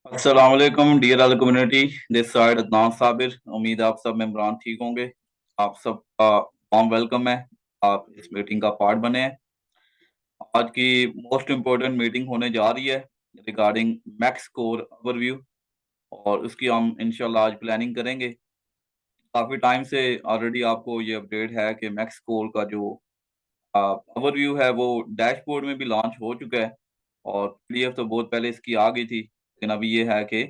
अस्सलाम वालेकुम dear all community. This side Adnan Sabir. उम्मीद है आप सब मेंबरान ठीक होंगे। आप सब का वार्म वेलकम है। आप इस मीटिंग का पार्ट बने हैं। आज की मोस्ट इम्पोर्टेंट मीटिंग होने जा रही है रिगार्डिंग मैक्स कोर ओवरव्यू, और उसकी हम इंशाल्लाह आज प्लानिंग करेंगे। काफ़ी टाइम से ऑलरेडी आपको ये अपडेट है कि मैक्स कोर का जो ओवरव्यू है वो डैशबोर्ड में भी लॉन्च हो चुका है, और पीडीएफ तो बहुत पहले इसकी आ गई थी, लेकिन अभी ये है कि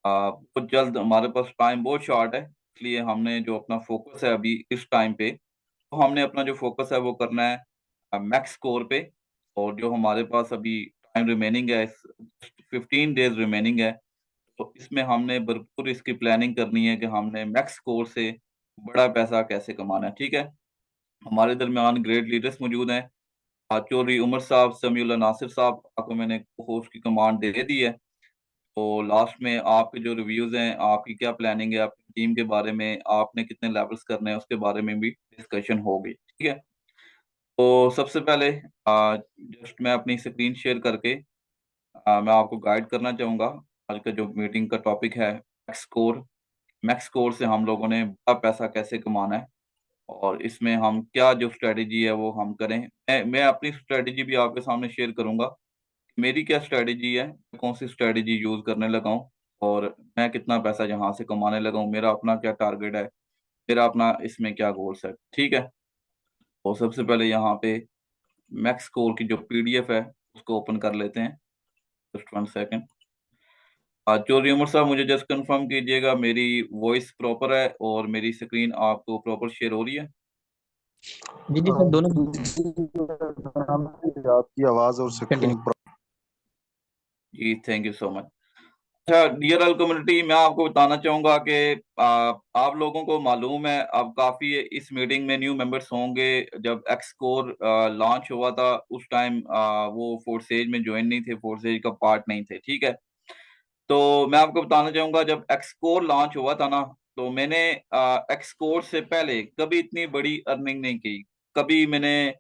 बहुत जल्द, हमारे पास टाइम बहुत शॉर्ट है, इसलिए हमने जो अपना फोकस है अभी इस टाइम पे, तो हमने अपना जो फोकस है वो करना है मैक्स स्कोर पे। और जो हमारे पास अभी टाइम रिमेनिंग है, 15 डेज रिमेनिंग है, तो इसमें हमने भरपूर इसकी प्लानिंग करनी है कि हमने मैक्स स्कोर से बड़ा पैसा कैसे कमाना है। ठीक है, हमारे दरमियान ग्रेट लीडर्स मौजूद हैं। चौधरी उमर साहब, समीउल्लाह नासिर साहब, आपको मैंने होस्ट की कमांड दे दी है। तो लास्ट में आपके जो रिव्यूज हैं, आपकी क्या प्लानिंग है अपनी टीम के बारे में, आपने कितने लेवल्स करने हैं, उसके बारे में भी डिस्कशन होगी। ठीक है, तो सबसे पहले जस्ट मैं अपनी स्क्रीन शेयर करके मैं आपको गाइड करना चाहूँगा। आज का जो मीटिंग का टॉपिक है मैक्स स्कोर। मैक्स स्कोर से हम लोगों ने बड़ा पैसा कैसे कमाना है, और इसमें हम क्या जो स्ट्रेटेजी है वो हम करें। मैं अपनी स्ट्रेटेजी भी आपके सामने शेयर करूँगा। मेरी क्या स्ट्रेटेजी है, कौन सी स्ट्रेटेजी यूज करने लगा हूँ, और मैं कितना पैसा यहाँ से कमाने लगा हूँ, मेरा अपना क्या टारगेट है, मेरा अपना इसमें क्या गोल्स है। ठीक है, तो सबसे पहले यहाँ पे मैक्स स्कोर की जो पीडीएफ है उसको ओपन कर लेते हैं। Just 1 second. चौधरी उमर साहब, मुझे जस्ट कंफर्म कीजिएगा मेरी वॉइस प्रॉपर है और मेरी स्क्रीन आपको प्रॉपर शेयर हो रही है। जी जी सर, दोनों आपकी आवाज और स्क्रीन कंटिन्यू। जी, थैंक यू सो मच। अच्छा डियर ऑल कम्युनिटी, मैं आपको बताना चाहूंगा कि आप लोगों को मालूम है, अब काफी इस मीटिंग में न्यू मेंबर्स होंगे। जब एक्सकोर लॉन्च हुआ था उस टाइम वो फोर्सेज में ज्वाइन नहीं थे, फोर्सेज का पार्ट नहीं थे। ठीक है, तो मैं आपको बताना चाहूंगा जब एक्सकोर लॉन्च हुआ था ना, तो मैंने एक्सकोर से पहले कभी इतनी बड़ी अर्निंग नहीं की। कभी मैंने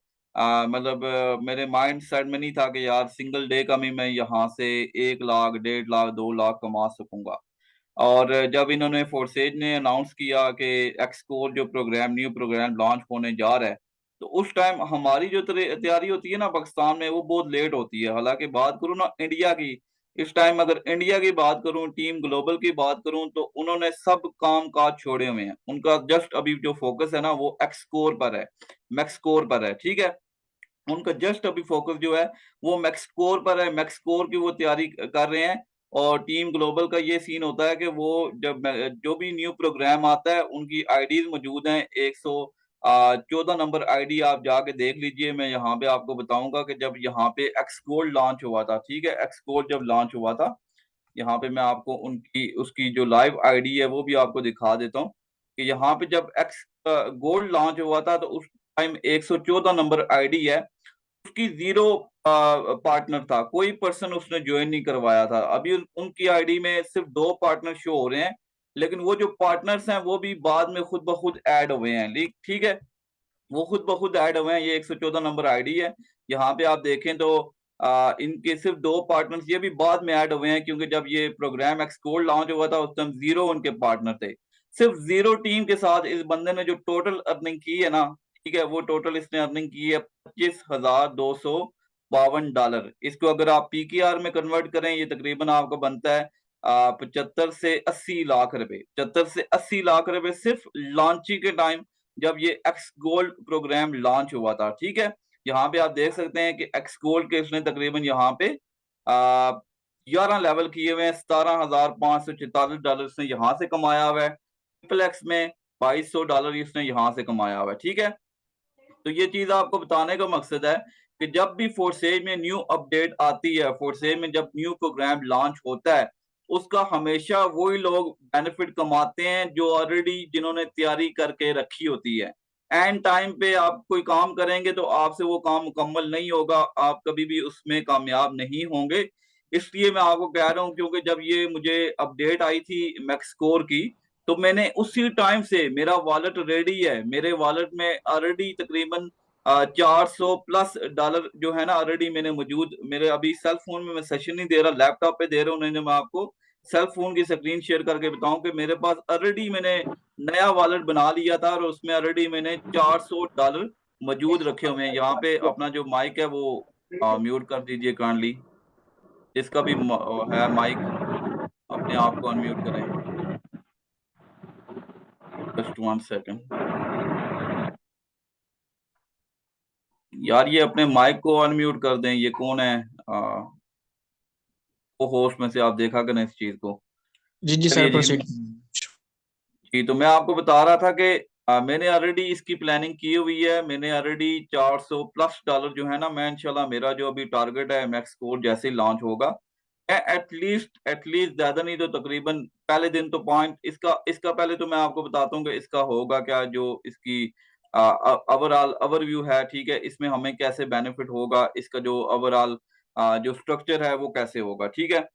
मतलब मेरे माइंड सेट में नहीं था कि यार सिंगल डे का भी मैं यहाँ से 1 लाख, 1.5 लाख, 2 लाख कमा सकूंगा। और जब इन्होंने फोर्सेज ने अनाउंस किया कि एक्सकोर जो प्रोग्राम, न्यू प्रोग्राम लॉन्च होने जा रहा है, तो उस टाइम हमारी जो तैयारी होती है ना पाकिस्तान में, वो बहुत लेट होती है। हालांकि बात करूँ ना इंडिया की, इस टाइम अगर इंडिया की बात करूं, टीम ग्लोबल की बात करूं, तो उन्होंने सब काम काज छोड़े हुए हैं। उनका जस्ट अभी जो फोकस है ना वो एक्सकोर पर है, मैक्सकोर पर है। ठीक है, उनका जस्ट अभी फोकस जो है वो मैक्सकोर पर है, मैक्सकोर की वो तैयारी कर रहे हैं। और टीम ग्लोबल का ये सीन होता है कि वो जब जो भी न्यू प्रोग्राम आता है उनकी आईडीज मौजूद हैं। 114 नंबर आईडी आप जाके देख लीजिए। मैं यहाँ पे आपको बताऊंगा कि जब यहाँ पे एक्स गोल्ड लॉन्च हुआ था, ठीक है, एक्स गोल्ड जब लॉन्च हुआ था, यहाँ पे मैं आपको उनकी उसकी जो लाइव आईडी है वो भी आपको दिखा देता हूँ कि यहाँ पे जब एक्स गोल्ड लॉन्च हुआ था तो उस टाइम 114 नंबर आईडी है, उसकी जीरो पार्टनर था, कोई पर्सन उसने ज्वाइन नहीं करवाया था। अभी उनकी आईडी में सिर्फ 2 पार्टनर शो हो रहे हैं, लेकिन वो जो पार्टनर्स हैं वो भी बाद में खुद ब खुद ऐड हुए हैं। ठीक है, वो खुद ब खुद ऐड हुए हैं। ये 114 नंबर आईडी है। यहाँ पे आप देखें तो इनके सिर्फ 2 पार्टनर्स ये भी बाद में ऐड हुए हैं, क्योंकि जब ये प्रोग्राम एक्सकोड लॉन्च हुआ था उस टाइम 0 उनके पार्टनर थे। सिर्फ 0 टीम के साथ इस बंदे ने जो टोटल अर्निंग की है ना, ठीक है, वो टोटल इसने अर्निंग की है $25,252। इसको अगर आप पीकेआर में कन्वर्ट करें, ये तकरीबन आपको बनता है 75 से 80 लाख रुपए। 75 से 80 लाख रुपए सिर्फ लॉन्चिंग के टाइम, जब ये एक्स गोल्ड प्रोग्राम लॉन्च हुआ था। ठीक है, यहाँ पे आप देख सकते हैं कि एक्स गोल्ड के इसने तकरीबन यहाँ पे 11 लेवल किए हुए हैं। $17,544 इसने यहाँ से कमाया हुआ है। ट्रिपल एक्स में $2200 इसने यहाँ से कमाया हुआ है। ठीक है, तो ये चीज आपको बताने का मकसद है कि जब भी फोर्सेज में न्यू अपडेट आती है, फोर्सेज में जब न्यू प्रोग्राम लॉन्च होता है, उसका हमेशा वही लोग बेनिफिट कमाते हैं जो ऑलरेडी जिन्होंने तैयारी करके रखी होती है। एंड टाइम पे आप कोई काम करेंगे तो आपसे वो काम मुकम्मल नहीं होगा, आप कभी भी उसमें कामयाब नहीं होंगे। इसलिए मैं आपको कह रहा हूँ, क्योंकि जब ये मुझे अपडेट आई थी मैक्सकोर की, तो मैंने उसी टाइम से, मेरा वॉलेट रेडी है, मेरे वॉलेट में ऑलरेडी तकरीबन $400+ जो है ना ऑलरेडी मैंने मौजूद मेरे अभी सेल फोन में, मैं सेशन नहीं दे रहा, लैपटॉप पे दे रहा हूँ। नहीं, मैं आपको सेल फोन की स्क्रीन शेयर करके बताऊं कि मेरे पास ऑलरेडी मैंने नया वॉलेट बना लिया था और उसमें ऑलरेडी मैंने $400 मौजूद रखे हुए हैं। यहाँ पे अपना जो माइक है वो म्यूट कर दीजिए काइंडली, जिसका भी है माइक अपने आप को अनम्यूट करें। जस्ट 1 सेकेंड यार, ये अपने माइक को अनम्यूट कर दें। ये कौन है? वो होस्ट में से आप देखा करें इस चीज को। जी, जी चलिए सर, जी। प्रोसीड। जी, तो मैं आपको बता रहा था कि मैंने ऑलरेडी इसकी प्लानिंग की हुई है। मैंने ऑलरेडी $400+ जो है ना, मैं इंशाल्लाह मेरा जो अभी टारगेट है मैक्स कोड जैसे ही लॉन्च होगा, मैं एटलीस्ट ज्यादा नहीं तो तकरीबन पहले दिन तो पॉइंट इसका पहले तो मैं आपको बताता हूँ कि इसका होगा क्या, जो इसकी ओवरऑल ओवरव्यू है, ठीक है, इसमें हमें कैसे बेनिफिट होगा, इसका जो ओवरऑल जो स्ट्रक्चर है वो कैसे होगा, ठीक है।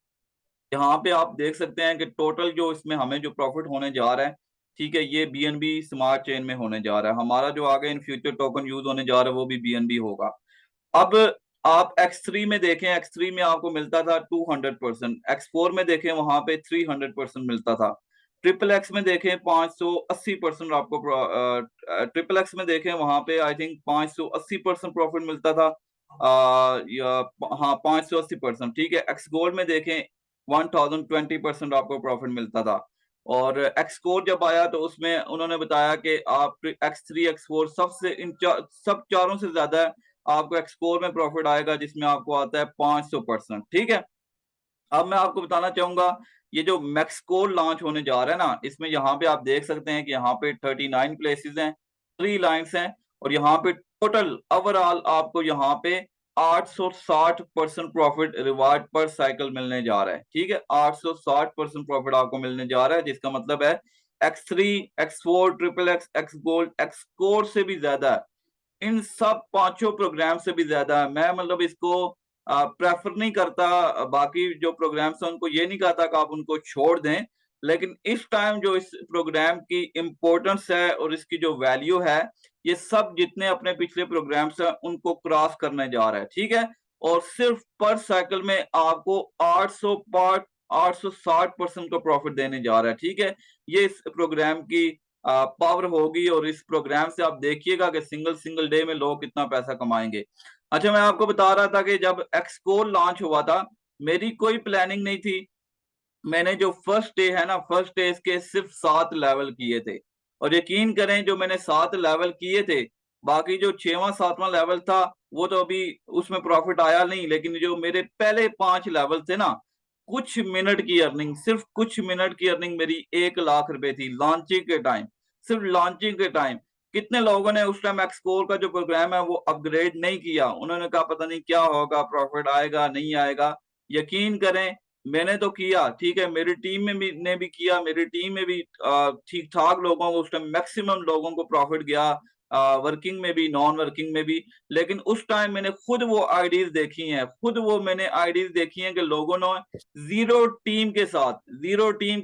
यहाँ पे आप देख सकते हैं कि टोटल जो इसमें हमें जो प्रॉफिट होने जा रहा है, ठीक है, ये बीएनबी स्मार्ट चेन में होने जा रहा है। हमारा जो आगे इन फ्यूचर टोकन यूज होने जा रहा है वो भी बीएनबी होगा। अब आप X3 में देखें, X3 में आपको मिलता था 200%, X4 में देखें वहां पे 300% मिलता था, ट्रिपल एक्स में देखें 580% आपको ट्रिपल एक्स में देखें वहां पे आई थिंक 580% प्रॉफिट मिलता था। या हाँ, 580%, ठीक है। एक्स गोल्ड में देखें 1020% आपको प्रॉफिट मिलता था। और एक्स कोर जब आया तो उसमें उन्होंने बताया कि आप X3 X4 सबसे सब चारों से ज्यादा आपको एक्सकोर में प्रॉफिट आएगा, जिसमें आपको आता है 500%, ठीक है। अब मैं आपको बताना चाहूंगा, ये जो मैक्सकोर लॉन्च होने जा रहा है ना, इसमें यहाँ पे आप देख सकते हैं कि यहाँ पे 39 प्लेसेस हैं, 3 लाइन्स हैं, और यहाँ पे टोटल ओवरऑल आपको यहाँ पे 860% प्रॉफिट रिवार्ड पर साइकिल मिलने जा रहा है, ठीक है। 860% प्रॉफिट आपको मिलने जा रहा है, जिसका मतलब है X3 X4 triple X X gold X core से भी ज्यादा है, इन सब पांचों प्रोग्राम से भी ज्यादा है। मैं मतलब इसको प्रेफर नहीं करता, बाकी जो प्रोग्राम्स हैं उनको ये नहीं कहता कि आप उनको छोड़ दें, लेकिन इस टाइम जो इस प्रोग्राम की इम्पोर्टेंस है और इसकी जो वैल्यू है, ये सब जितने अपने पिछले प्रोग्राम्स हैं उनको क्रॉस करने जा रहा है, ठीक है। और सिर्फ पर साइकिल में आपको 860% का प्रॉफिट देने जा रहा है, ठीक है। ये इस प्रोग्राम की पावर होगी, और इस प्रोग्राम से आप देखिएगा कि सिंगल सिंगल डे में लोग कितना पैसा कमाएंगे। अच्छा, मैं आपको बता रहा था कि जब एक्सकोर लॉन्च हुआ था, मेरी कोई प्लानिंग नहीं थी। मैंने जो फर्स्ट डे है ना, फर्स्ट डे इसके सिर्फ 7 लेवल किए थे, और यकीन करें जो मैंने 7 लेवल किए थे, बाकी जो 6वां 7वां लेवल था वो तो अभी उसमें प्रॉफिट आया नहीं, लेकिन जो मेरे पहले 5 लेवल थे ना, कुछ मिनट की अर्निंग, सिर्फ कुछ मिनट की अर्निंग मेरी 1 लाख रुपए थी लॉन्चिंग के टाइम, सिर्फ लॉन्चिंग के टाइम। कितने लोगों ने उस टाइम एक्सकोर का जो प्रोग्राम है वो अपग्रेड नहीं किया, उन्होंने कहा पता नहीं क्या होगा, प्रॉफिट आएगा नहीं आएगा। यकीन करें मैंने तो किया, ठीक है, मेरी टीम में भी ने भी किया, मेरी टीम में भी ठीक ठाक लोगों को उस टाइम मैक्सिमम लोगों को प्रॉफिट गया, वर्किंग में भी नॉन वर्किंग में भी। लेकिन उस टाइम मैंने खुद वो आईडीज देखी हैं, खुद वो मैंने आईडीज देखी हैं कि लोगों ने जीरो टीम के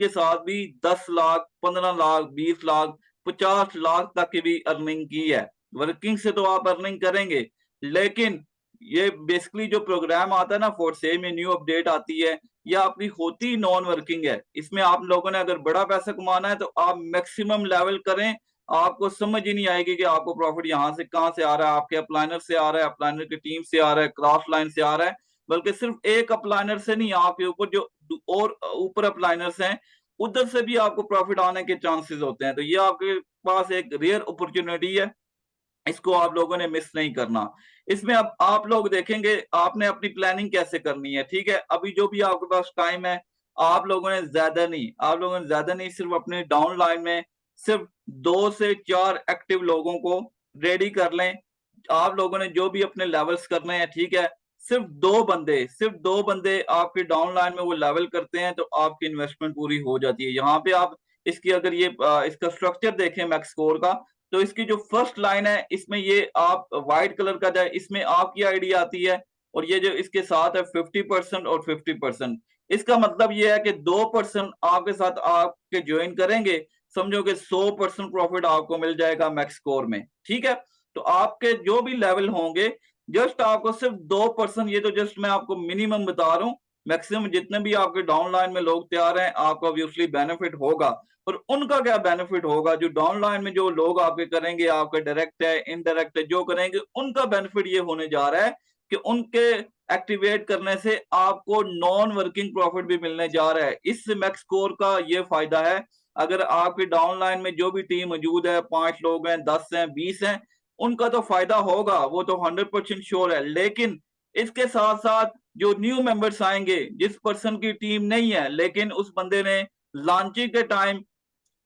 साथ भी 10 लाख 15 लाख 20 लाख 50 लाख तक की भी अर्निंग की है। वर्किंग से तो आप अर्निंग करेंगे, लेकिन ये बेसिकली जो प्रोग्राम आता है ना, फॉर सेम में न्यू अपडेट आती है, या आपकी होती नॉन वर्किंग है, इसमें आप लोगों ने अगर बड़ा पैसा कमाना है तो आप मैक्सिमम लेवल करें, आपको समझ ही नहीं आएगी कि आपको प्रॉफिट यहाँ से कहाँ से आ रहा है, आपके अपलाइनर से आ रहा है, अपलाइनर की टीम से आ रहा है, क्रॉस लाइन से आ रहा है, बल्कि सिर्फ एक अपलाइनर से नहीं, आपके ऊपर जो और ऊपर अपलाइनर्स हैं उधर से भी आपको प्रॉफिट आने के चांसेस होते हैं। तो ये आपके पास एक रेयर अपॉर्चुनिटी है, इसको आप लोगों ने मिस नहीं करना। इसमें अब आप लोग देखेंगे आपने अपनी प्लानिंग कैसे करनी है, ठीक है। अभी जो भी आपके पास टाइम है, आप लोगों ने ज्यादा नहीं, सिर्फ अपने डाउन लाइन में सिर्फ 2 से 4 एक्टिव लोगों को रेडी कर लें। आप लोगों ने जो भी अपने लेवल्स करने हैं, ठीक है, सिर्फ दो बंदे आपके डाउन लाइन में वो लेवल करते हैं तो आपकी इन्वेस्टमेंट पूरी हो जाती है। यहाँ पे आप इसकी अगर ये इसका स्ट्रक्चर देखें मैक्स स्कोर का, तो इसकी जो फर्स्ट लाइन है इसमें ये आप व्हाइट कलर का जाए, इसमें आपकी आईडी आती है, और ये जो इसके साथ है 50% और 50%। इसका मतलब ये है कि 2% आपके साथ आपके ज्वाइन करेंगे, समझो कि 100% प्रॉफिट आपको मिल जाएगा मैक्स स्कोर में, ठीक है। तो आपके जो भी लेवल होंगे जस्ट आपको सिर्फ 2%, ये तो जस्ट मैं आपको मिनिमम बता रहा हूँ, मैक्सिमम जितने भी आपके डाउन लाइन में लोग तैयार हैं आपको ऑब्वियसली बेनिफिट होगा। और उनका क्या बेनिफिट होगा, जो डाउन लाइन में जो लोग आपके करेंगे, आपके डायरेक्ट है इनडायरेक्ट है जो करेंगे, उनका बेनिफिट ये होने जा रहा है कि उनके एक्टिवेट करने से आपको नॉन वर्किंग प्रॉफिट भी मिलने जा रहा है। इस मैक्स स्कोर का ये फायदा है, अगर आपकी डाउन लाइन में जो भी टीम मौजूद है, 5 लोग हैं, 10 हैं, 20 हैं, उनका तो फायदा होगा, वो तो 100% श्योर है। लेकिन इसके साथ साथ जो न्यू मेंबर्स आएंगे, जिस पर्सन की टीम नहीं है लेकिन उस बंदे ने लॉन्चिंग के टाइम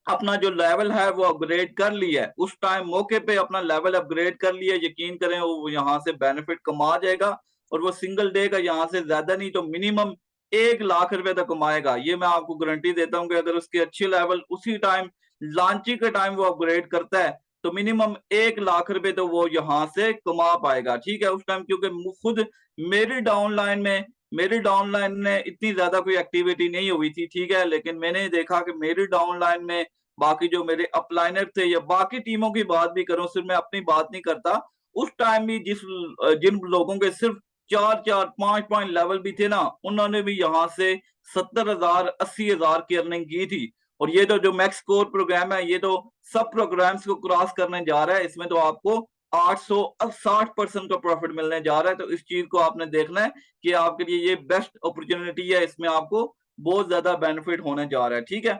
अपना जो लेवल है वो अपग्रेड कर लिया है, उस टाइम मौके पे अपना लेवल अपग्रेड कर लिया, यकीन करें वो यहाँ से बेनिफिट कमा जाएगा। और वो सिंगल डे का यहाँ से ज्यादा नहीं तो मिनिमम 1 लाख रुपए तक कमाएगा। ये मैं आपको गारंटी देता हूँ कि अगर उसके अच्छे लेवल उसी टाइम लॉन्चिंग के टाइम वो अपग्रेड करता है तो मिनिमम 1 लाख रुपए तो वो यहाँ से कमा पाएगा। ठीक है, उस टाइम क्योंकि खुद मेरी डाउनलाइन में मेरी डाउनलाइन में इतनी ज्यादा कोई एक्टिविटी नहीं हुई थी, ठीक है, लेकिन मैंने देखा कि मेरी डाउनलाइन में बाकी जो मेरे अपलाइनर थे या बाकी टीमों की बात भी करूं, सिर्फ मैं अपनी बात नहीं करता, उस टाइम भी जिन लोगों के सिर्फ 4-4 5 लेवल भी थे ना, उन्होंने भी यहाँ से 70,000 80,000 की अर्निंग की थी। और ये तो जो मैक्स कोर प्रोग्राम है ये तो सब प्रोग्राम्स को क्रॉस करने जा रहा है, इसमें तो आपको 860% का प्रॉफिट मिलने जा रहा है। तो इस चीज को आपने देखना है कि आपके लिए ये बेस्ट अपॉर्चुनिटी है, इसमें आपको बहुत ज्यादा बेनिफिट होने जा रहा है। ठीक है,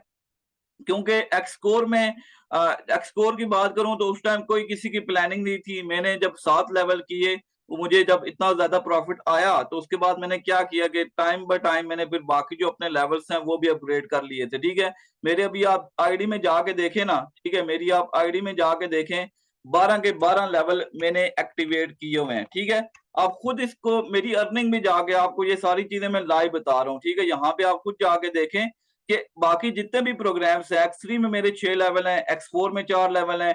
क्योंकि एक्सकोर में एक्सकोर की बात करूं तो उस टाइम कोई किसी की प्लानिंग नहीं थी। मैंने जब 7 लेवल किए, मुझे जब इतना ज्यादा प्रॉफिट आया तो उसके बाद मैंने क्या किया कि टाइम बाय टाइम मैंने फिर बाकी जो अपने लेवल्स हैं वो भी अपग्रेड कर लिए थे। ठीक है, मेरे अभी आप आईडी में जाके देखें ना, ठीक है, मेरी आप आईडी में जाके देखें, 12 के 12 लेवल मैंने एक्टिवेट किए हुए हैं। ठीक है, आप खुद इसको मेरी अर्निंग में जाके आपको ये सारी चीजें मैं लाइव बता रहा हूँ। ठीक है, यहाँ पे आप खुद जाके देखें कि बाकी जितने भी प्रोग्राम्स है, एक्स3 में मेरे 6 लेवल हैं, एक्स4 में 4 लेवल हैं,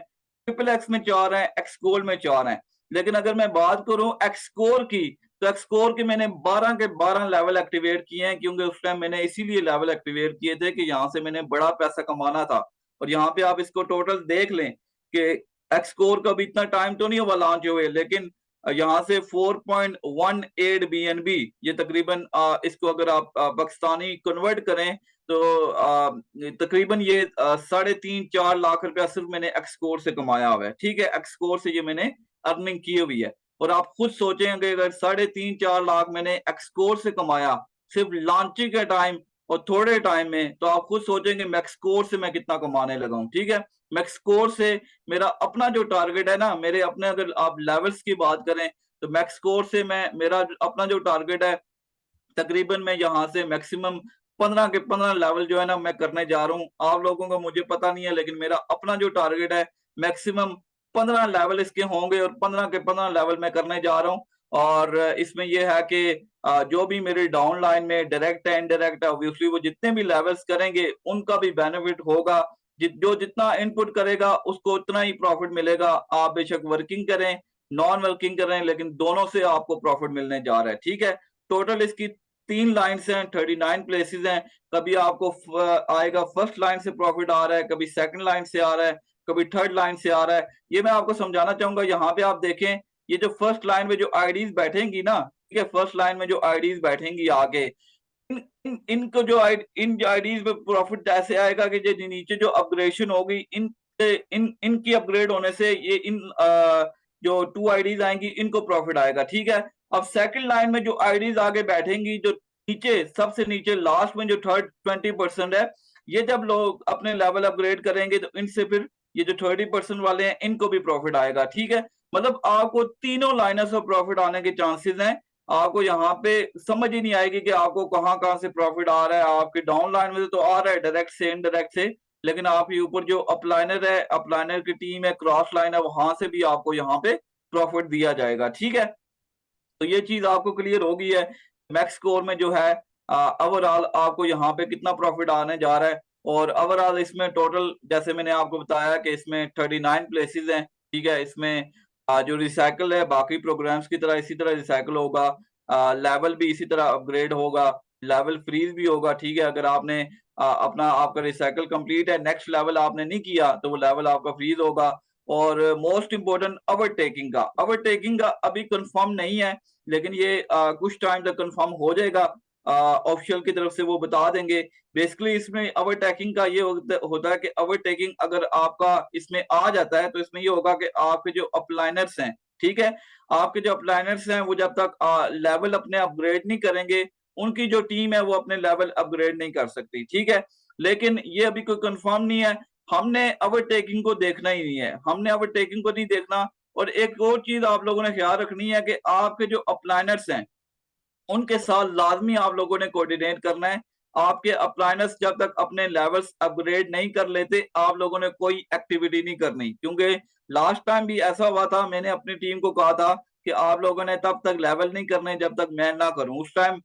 ट्रिपल एक्स में 4 हैं, एक्स गोल्ड में 4 हैं। लेकिन अगर मैं बात करूं एक्सकोर की, तो एक्सकोर के मैंने 12 के 12 लेवल एक्टिवेट किए हैं, क्योंकि उस टाइम मैंने इसीलिए लेवल एक्टिवेट किए थे कि यहाँ से मैंने बड़ा पैसा कमाना था। और यहाँ पे आप इसको टोटल देख लें कि एक्सकोर का भी इतना टाइम तो नहीं हुआ लॉन्च हुए, लेकिन यहाँ से 4.18 BNB, ये तकरीबन इसको अगर आप पाकिस्तानी कन्वर्ट करें तो तकरीबन ये 3.5-4 लाख रुपया सिर्फ मैंने एक्सकोर से कमाया हुआ है। ठीक है, एक्सकोर से ये मैंने अर्निंग की हुई है। और आप खुद सोचेंगे अगर 3.5-4 लाख मैंने एक्सकोर से कमाया सिर्फ लॉन्चिंग के टाइम और थोड़े टाइम में, तो आप खुद सोचेंगे मैक्सकोर से मैं कितना कमाने लगा हूं। ठीक है, मैक्सकोर से मेरा अपना जो टारगेट है ना, मेरे अपने अगर आप लेवल्स की बात करें तो मैक्सकोर से मेरा अपना जो टारगेट है, तकरीबन मैं यहाँ से मैक्सिमम 15 के 15 लेवल जो है ना मैं करने जा रहा हूँ। आप लोगों का मुझे पता नहीं है, लेकिन मेरा अपना जो टारगेट है मैक्सिमम 15 लेवल इसके होंगे और 15 के 15 लेवल मैं करने जा रहा हूँ। और इसमें यह है कि जो भी मेरे डाउन लाइन में डायरेक्ट है इनडायरेक्ट है, ऑब्वियसली वो जितने भी लेवल्स करेंगे उनका भी बेनिफिट होगा। जो जितना इनपुट करेगा उसको उतना ही प्रॉफिट मिलेगा। आप बेशक वर्किंग करें नॉन वर्किंग करें, लेकिन दोनों से आपको प्रॉफिट मिलने जा रहा है। ठीक है, टोटल इसकी 3 लाइन्स हैं, 39 प्लेसेस हैं। कभी आपको आएगा फर्स्ट लाइन से प्रॉफिट आ रहा है, कभी सेकंड लाइन से आ रहा है, कभी थर्ड लाइन से आ रहा है। ये मैं आपको समझाना चाहूंगा। यहाँ पे आप देखें, ये जो फर्स्ट लाइन में जो आईडीज बैठेंगी ना, ठीक है, फर्स्ट लाइन में जो आईडीज बैठेंगी आगे, इनको जो इन आईडीज पे प्रॉफिट ऐसे आएगा कि जो नीचे जो अपग्रेडेशन होगी इनकी अपग्रेड होने से ये जो 2 आईडीज आएंगी इनको प्रॉफिट आएगा। ठीक है, अब सेकंड लाइन में जो आईडीज आगे बैठेंगी, जो नीचे सबसे नीचे लास्ट में जो थर्ड 20% है, ये जब लोग अपने लेवल अपग्रेड करेंगे तो इनसे फिर ये जो 30% वाले हैं इनको भी प्रॉफिट आएगा। ठीक है, मतलब आपको तीनों लाइनर्स ऑफ प्रॉफिट आने के चांसेस हैं। आपको यहाँ पे समझ ही नहीं आएगी कि आपको कहाँ कहाँ से प्रॉफिट आ रहा है। आपके डाउन लाइन में तो आ रहा है डायरेक्ट से इनडायरेक्ट से, लेकिन आपके ऊपर जो अपलाइनर है, अपलाइनर की टीम है, क्रॉस लाइन है, वहां से भी आपको यहाँ पे प्रॉफिट दिया जाएगा। ठीक है, तो ये चीज आपको क्लियर हो गई है। मैक्स स्कोर में जो है ओवरऑल आपको यहाँ पे कितना प्रॉफिट आने जा रहा है। और ओवरऑल इसमें टोटल जैसे मैंने आपको बताया कि इसमें 39 प्लेसेस हैं। ठीक है, इसमें जो रिसाइकल है बाकी प्रोग्राम्स की तरह इसी तरह रिसाइकल होगा, लेवल भी इसी तरह अपग्रेड होगा, लेवल फ्रीज भी होगा। ठीक है, अगर आपने अपना आपका रिसाइकल कंप्लीट है, नेक्स्ट लेवल आपने नहीं किया तो वो लेवल आपका फ्रीज होगा। और मोस्ट इंपॉर्टेंट ओवरटेकिंग का अभी कंफर्म नहीं है, लेकिन ये कुछ टाइम तक कंफर्म हो जाएगा। ऑफिशियल की तरफ से वो बता देंगे। बेसिकली इसमें ओवरटेकिंग का ये होता है कि ओवरटेकिंग अगर आपका इसमें आ जाता है तो इसमें ये होगा कि आपके जो अपलाइनर्स हैं, ठीक है, आपके जो अपलाइनर्स हैं वो जब तक लेवल अपने अपग्रेड नहीं करेंगे, उनकी जो टीम है वो अपने लेवल अपग्रेड नहीं कर सकती, ठीक है। लेकिन ये अभी कोई कंफर्म नहीं है। हमने ओवरटेकिंग को देखना ही नहीं है, हमने ओवरटेकिंग को नहीं देखना। और एक और चीज आप लोगों ने ख्याल रखनी है कि आपके जो अपलाइनर्स हैं उनके साथ लाजमी आप लोगों ने कोऑर्डिनेट करना है। आपके अपलाइनर्स जब तक अपने लेवल्स अपग्रेड नहीं कर लेते, आप लोगों ने कोई एक्टिविटी नहीं करनी, क्योंकि लास्ट टाइम भी ऐसा हुआ था। मैंने अपनी टीम को कहा था कि आप लोगों ने तब तक लेवल नहीं करने जब तक मैं ना करूं। उस टाइम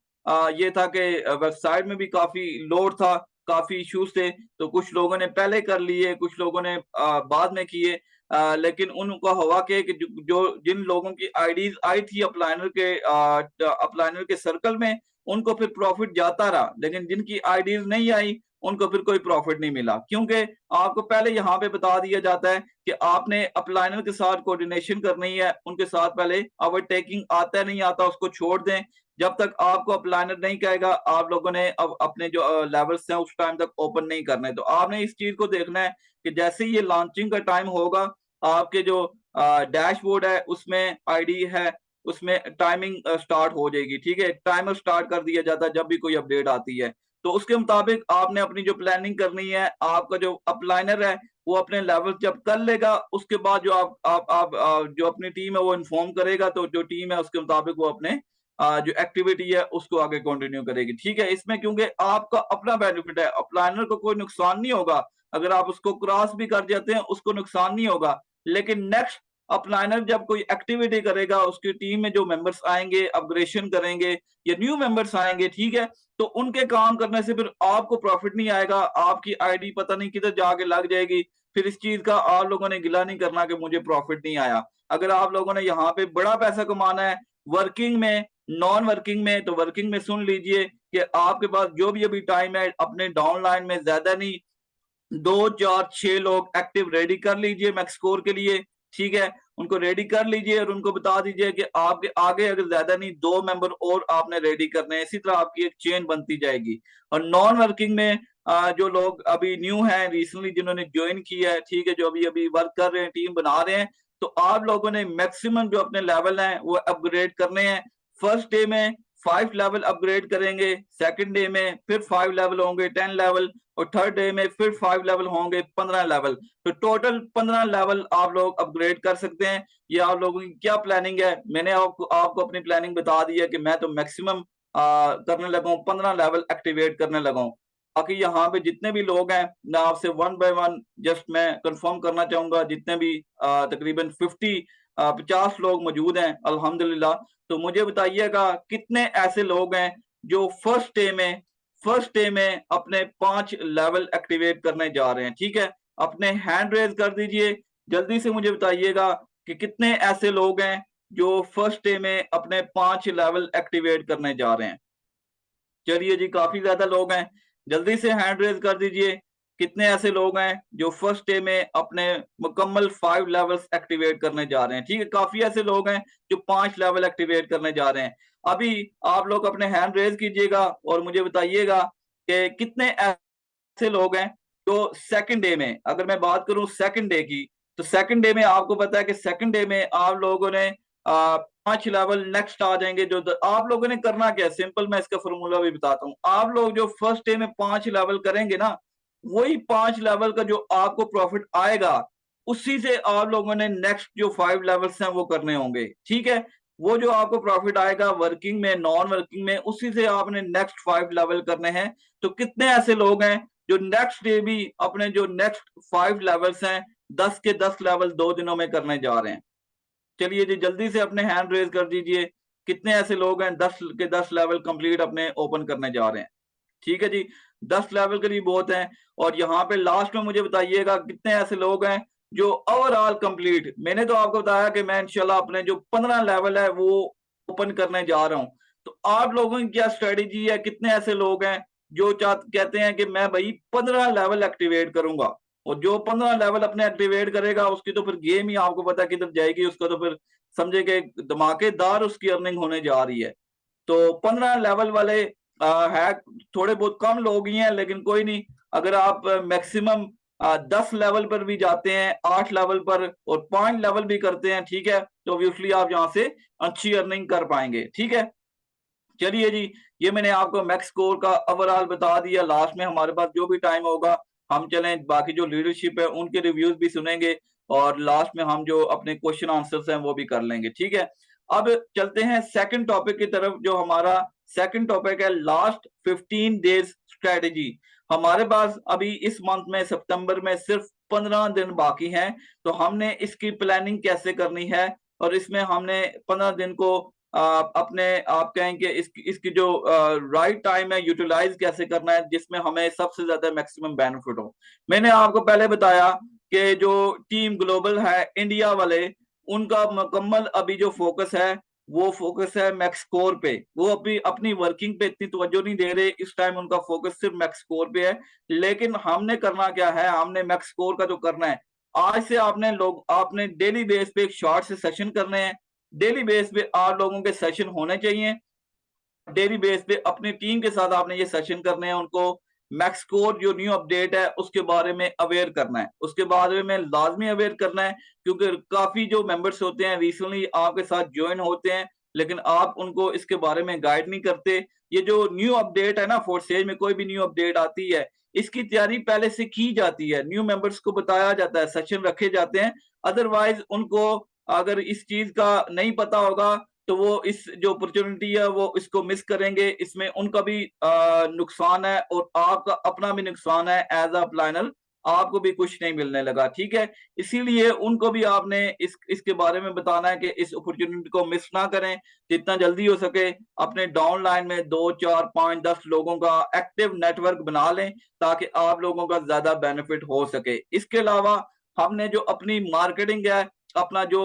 ये था कि वेबसाइट में भी काफी लोड था, काफी इश्यूज थे, तो कुछ लोगों ने पहले कर लिए, कुछ लोगों ने बाद में किए। लेकिन उनका हुआ कि जो जिन लोगों की आईडीज आई थी अपलाइनर के सर्कल में, उनको फिर प्रॉफिट जाता रहा, लेकिन जिनकी आईडीज नहीं आई उनको फिर कोई प्रॉफिट नहीं मिला, क्योंकि आपको पहले यहाँ पे बता दिया जाता है कि आपने अपलाइनर के साथ कोऑर्डिनेशन करनी है, उनके साथ पहले ओवरटेकिंग आता है नहीं आता उसको छोड़ दें। जब तक आपको अपलाइनर नहीं कहेगा, आप लोगों ने अब अपने जो लेवल्स हैं उस टाइम तक ओपन नहीं करने। तो आपने इस चीज को देखना है कि जैसे ही ये लॉन्चिंग का टाइम होगा, आपके जो डैशबोर्ड है उसमें आईडी है, उसमें टाइमिंग स्टार्ट हो जाएगी, ठीक है। टाइमर स्टार्ट कर दिया जाता है जब भी कोई अपडेट आती है, तो उसके मुताबिक आपने अपनी जो प्लानिंग करनी है। आपका जो अपलाइनर है वो अपने लेवल जब कर लेगा, उसके बाद जो आप जो अपनी टीम है वो इन्फॉर्म करेगा, तो जो टीम है उसके मुताबिक वो अपने जो एक्टिविटी है उसको आगे कंटिन्यू करेगी, ठीक है। इसमें क्योंकि आपका अपना बेनिफिट है, अपलाइनर को कोई नुकसान नहीं होगा। अगर आप उसको क्रॉस भी कर जाते हैं उसको नुकसान नहीं होगा, लेकिन नेक्स्ट अपलाइनर जब कोई एक्टिविटी करेगा, उसकी टीम में जो मेंबर्स आएंगे, अपग्रेडेशन करेंगे या न्यू मेंबर्स आएंगे, ठीक है, तो उनके काम करने से फिर आपको प्रॉफिट नहीं आएगा, आपकी आईडी पता नहीं किधर जाके लग जाएगी। फिर इस चीज का आप लोगों ने गिला नहीं करना कि मुझे प्रॉफिट नहीं आया। अगर आप लोगों ने यहाँ पे बड़ा पैसा कमाना है, वर्किंग में, नॉन वर्किंग में, तो वर्किंग में सुन लीजिए कि आपके पास जो भी अभी टाइम है, अपने डाउनलाइन में ज्यादा नहीं 2 4 6 लोग एक्टिव रेडी कर लीजिए मैक्स स्कोर के लिए, ठीक है। उनको रेडी कर लीजिए और उनको बता दीजिए कि आपके आगे अगर ज्यादा नहीं 2 मेंबर और आपने रेडी करने हैं। इसी तरह आपकी एक चेन बनती जाएगी। और नॉन वर्किंग में जो लोग अभी न्यू हैं, रिसेंटली जिन्होंने ज्वाइन किया है, ठीक है, जो अभी अभी वर्क कर रहे हैं, टीम बना रहे हैं, तो आप लोगों ने मैक्सिमम जो अपने लेवल हैं वो अपग्रेड करने हैं। फर्स्ट डे में 5 लेवल अपग्रेड करेंगे, सेकंड डे में फिर 5 लेवल होंगे 10 लेवल, और थर्ड डे में फिर 5 लेवल होंगे 15 लेवल। तो टोटल 15 लेवल आप लोग अपग्रेड कर सकते हैं। ये आप लोगों की क्या प्लानिंग है, मैंने आपको अपनी प्लानिंग बता दी है कि मैं तो मैक्सिमम करने लगा हूँ, 15 लेवल एक्टिवेट करने लगा हूँ। बाकी यहाँ पे जितने भी लोग हैं, मैं आपसे वन बाय वन जस्ट मैं कंफर्म करना चाहूंगा, जितने भी तकरीबन 50 लोग मौजूद हैं अल्हम्दुलिल्लाह। तो मुझे बताइएगा कितने ऐसे लोग हैं जो फर्स्ट डे में अपने 5 लेवल एक्टिवेट करने जा रहे हैं, ठीक है। अपने हैंड रेज कर दीजिए, जल्दी से मुझे बताइएगा कि कितने ऐसे लोग हैं जो फर्स्ट डे में अपने 5 लेवल एक्टिवेट करने जा रहे हैं। चलिए जी, काफी ज्यादा लोग हैं, जल्दी से हैंड रेज कर दीजिए। कितने ऐसे लोग हैं जो फर्स्ट डे में अपने मुकम्मल 5 लेवल्स एक्टिवेट करने जा रहे हैं, ठीक है। काफी ऐसे लोग हैं जो 5 लेवल एक्टिवेट करने जा रहे हैं। अभी आप लोग अपने हैंड रेज कीजिएगा और मुझे बताइएगा कि कितने ऐसे लोग हैं जो सेकंड डे में, अगर मैं बात करूं सेकंड डे की, तो सेकंड डे में आपको पता है कि सेकंड डे में आप लोगों ने 5 लेवल नेक्स्ट आ जाएंगे। जो आप लोगों ने करना क्या है, सिंपल मैं इसका फॉर्मूला भी बताता हूँ। आप लोग जो फर्स्ट डे में 5 लेवल करेंगे ना, वही 5 लेवल का जो आपको प्रॉफिट आएगा, उसी से आप लोगों ने नेक्स्ट जो 5 लेवल्स हैं वो करने होंगे, ठीक है। वो जो आपको प्रॉफिट आएगा वर्किंग में, नॉन वर्किंग में, उसी से आपने नेक्स्ट 5 लेवल करने हैं। तो कितने ऐसे लोग हैं जो नेक्स्ट डे भी अपने जो नेक्स्ट 5 लेवल्स हैं, 10 के 10 लेवल 2 दिनों में करने जा रहे हैं। चलिए जी, जल्दी से अपने हैंड रेज कर दीजिए, कितने ऐसे लोग हैं 10 के 10 लेवल कंप्लीट अपने ओपन करने जा रहे हैं, ठीक है जी। 10 लेवल के लिए बहुत हैं। और यहाँ पे लास्ट में मुझे बताइएगा कितने ऐसे लोग हैं जो ओवरऑल कंप्लीट, मैंने तो आपको बताया कि मैं इंशाल्लाह अपने जो 15 लेवल है वो ओपन करने जा रहा हूँ। तो आप लोगों की क्या स्ट्रेटेजी है, कितने ऐसे लोग हैं जो कहते हैं कि मैं भाई 15 लेवल एक्टिवेट करूंगा। और जो 15 लेवल अपने एक्टिवेट करेगा उसकी तो फिर गेम ही आपको पता है किधर जाएगी, उसका तो फिर समझे कि धमाकेदार उसकी अर्निंग होने जा रही है। तो 15 लेवल वाले है, थोड़े बहुत कम लोग ही हैं, लेकिन कोई नहीं, अगर आप मैक्सिमम 10 लेवल पर भी जाते हैं, 8 लेवल पर और 5 लेवल भी करते हैं, ठीक है, तो ऑब्वियसली आप यहाँ से अच्छी अर्निंग कर पाएंगे। ठीक है, चलिए जी, ये मैंने आपको मैक्स स्कोर का ओवरऑल बता दिया। लास्ट में हमारे पास जो भी टाइम होगा हम चलें बाकी जो लीडरशिप है उनके रिव्यूज भी सुनेंगे, और लास्ट में हम जो अपने क्वेश्चन आंसर्स हैं वो भी कर लेंगे। ठीक है, अब चलते हैं सेकंड टॉपिक की तरफ। जो हमारा सेकंड टॉपिक है, लास्ट 15 डेज स्ट्रेटेजी। हमारे पास अभी इस मंथ में सितंबर में सिर्फ 15 दिन बाकी हैं, तो हमने इसकी प्लानिंग कैसे करनी है, और इसमें हमने 15 दिन को अपने आप कहेंगे इसकी जो राइट टाइम है यूटिलाइज कैसे करना है, जिसमें हमें सबसे ज्यादा मैक्सिमम बेनिफिट हो। मैंने आपको पहले बताया कि जो टीम ग्लोबल है इंडिया वाले, उनका मुकम्मल अभी जो फोकस है वो फोकस है मैक्स स्कोर पे। वो अपनी अपनी वर्किंग पे इतनी तवज्जो नहीं दे रहे इस टाइम, उनका फोकस सिर्फ मैक्स स्कोर पे है। लेकिन हमने करना क्या है, हमने मैक्स स्कोर का जो करना है, आज से आपने डेली बेस पे एक शॉर्ट से सेशन करने हैं। डेली बेस पे 8 लोगों के सेशन होने चाहिए। डेली बेस पे अपनी टीम के साथ आपने ये सेशन करने हैं, उनको मैक्स स्कोर जो न्यू अपडेट है उसके बारे में अवेयर करना है, उसके बारे में लाजमी अवेयर करना है, क्योंकि काफी जो मेंबर्स होते हैं रिसेंटली आपके साथ ज्वाइन होते हैं, लेकिन आप उनको इसके बारे में गाइड नहीं करते। ये जो न्यू अपडेट है ना, फोर्सेज में कोई भी न्यू अपडेट आती है, इसकी तैयारी पहले से की जाती है, न्यू मेंबर्स को बताया जाता है, सेशन रखे जाते हैं। अदरवाइज उनको अगर इस चीज का नहीं पता होगा तो वो इस जो अपॉर्चुनिटी है वो इसको मिस करेंगे। इसमें उनका भी नुकसान है और आपका अपना भी नुकसान है, एज अ प्लानर आपको भी कुछ नहीं मिलने लगा। ठीक है, इसीलिए उनको भी आपने इसके बारे में बताना है कि इस अपॉर्चुनिटी को मिस ना करें। जितना जल्दी हो सके अपने डाउनलाइन में 2 4 5 10 लोगों का एक्टिव नेटवर्क बना लें, ताकि आप लोगों का ज्यादा बेनिफिट हो सके। इसके अलावा हमने जो अपनी मार्केटिंग है, अपना जो